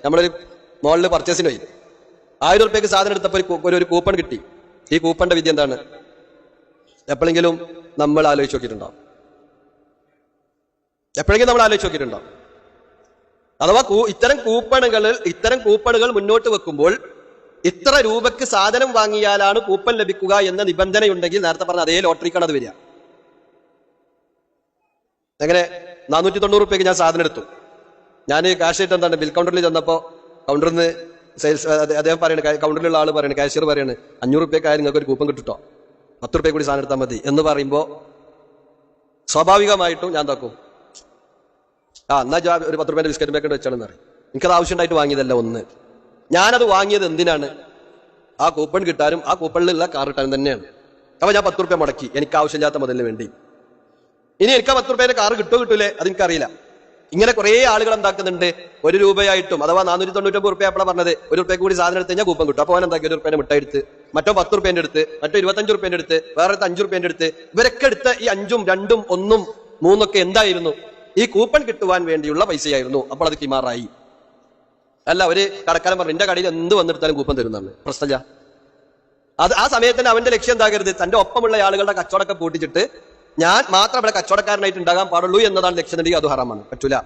നമ്മളൊരു മോളിൽ പർച്ചേസിന് പോയി 1000 റുപ്യക്ക് സാധനം എടുത്തപ്പോൾ ഒരു കൂപ്പൺ കിട്ടി. ഈ കൂപ്പണിന്റെ വിധി എന്താണ്? എപ്പോഴെങ്കിലും നമ്മൾ ആലോചിച്ച് നോക്കിയിട്ടുണ്ടാവും? എപ്പോഴെങ്കിലും നമ്മൾ ആലോചിച്ച് നോക്കിയിട്ടുണ്ടാവും? അഥവാ ഇത്തരം കൂപ്പണുകൾ മുന്നോട്ട് വെക്കുമ്പോൾ ഇത്ര രൂപക്ക് സാധനം വാങ്ങിയാലാണ് കൂപ്പൺ ലഭിക്കുക എന്ന നിബന്ധനയുണ്ടെങ്കിൽ നേരത്തെ പറഞ്ഞ അതേ ലോട്ടറിക്കാണ് അത് വരിക. എങ്ങനെ 490 റുപ്യക്ക് ഞാൻ സാധനം എടുത്തു. ഞാൻ കാശ് ആയിട്ട് എന്താണ് ബിൽ കൗണ്ടറിൽ ചെന്നപ്പോൾ കൗണ്ടറിൽ നിന്ന് സെയിൽസ് അദ്ദേഹം പറയണ, കൗണ്ടറിലുള്ള ആൾ പറയണ, കാഷ്യർ പറയാണ് 500 റുപ്യക്കായാലും നിങ്ങൾക്ക് ഒരു കൂപ്പൺ കിട്ടോ, 10 റുപ്യ കൂടി സാധനം എടുത്താൽ മതി എന്ന് പറയുമ്പോൾ സ്വാഭാവികമായിട്ടും ഞാൻ എന്താക്കും? എന്നാ ഒരു 10 റുപ്യന്റെ ബിസ്ക്കറ്റ് പാക്കറ്റ് വെച്ചാണെന്ന് പറയും. എനിക്കത് ആവശ്യമായിട്ട് വാങ്ങിയതല്ല. ഒന്ന്, ഞാനത് വാങ്ങിയത് എന്തിനാണ്? ആ കൂപ്പൺ കിട്ടാനും ആ കൂപ്പണിലുള്ള കാർ കിട്ടാനും തന്നെയാണ്. അപ്പൊ ഞാൻ 10 റുപ്യ മുടക്കി എനിക്ക് ആവശ്യമില്ലാത്ത മുതലിന് വേണ്ടി. ഇനി എനിക്ക് 10 റുപ്യന്റെ കാർ കിട്ടൂലേ അതെനിക്കറിയില്ല. ഇങ്ങനെ കുറെ ആളുകൾ എന്താക്കുന്നുണ്ട്, 1 രൂപയായിട്ടും അഥവാ 499 റുപ്യ എപ്പോഴാണ് പറഞ്ഞത്, 1 റുപ്യ കൂടി സാധനം എടുത്ത് കഴിഞ്ഞാൽ കൂപ്പൺ കിട്ടും. അപ്പോൾ അവൻ എന്താക്കി 1 റുപ്യന്റെ മിഠായി എടുത്ത്, മറ്റോ 10 റുപ്യന്റെ എടുത്ത്, മറ്റോ 25 റുപ്യന്റെ എടുത്ത്, വേറെ 5 റുപ്യന്റെ എടുത്ത്, ഇവരൊക്കെ എടുത്ത് ഈ 5ഉം 2ഉം 1ഉം 3ഉം ഒക്കെ എന്തായിരുന്നു? ഈ കൂപ്പൺ കിട്ടുവാൻ വേണ്ടിയുള്ള പൈസയായിരുന്നു. അപ്പോൾ അത് കിമാറായി. അല്ല, ഒരു കടക്കാരൻ പറഞ്ഞു എന്റെ കടയിൽ എന്ത് വന്നെടുത്താലും കൂപ്പൺ തരുന്നതാണ്, പ്രശ്നമില്ല. ആ സമയത്തിന് അവന്റെ ലക്ഷ്യം എന്താകരുത്? തന്റെ ഒപ്പമുള്ള ആളുകളുടെ കച്ചവടമൊക്കെ പൂട്ടിച്ചിട്ട് ഞാൻ മാത്രം ഇവിടെ കച്ചവടക്കാരനായിട്ട് ഉണ്ടാകാൻ പാടുള്ളൂ എന്നതാണ് ലക്ഷ്യം. അത് ഹറാമാണ്, പറ്റൂല.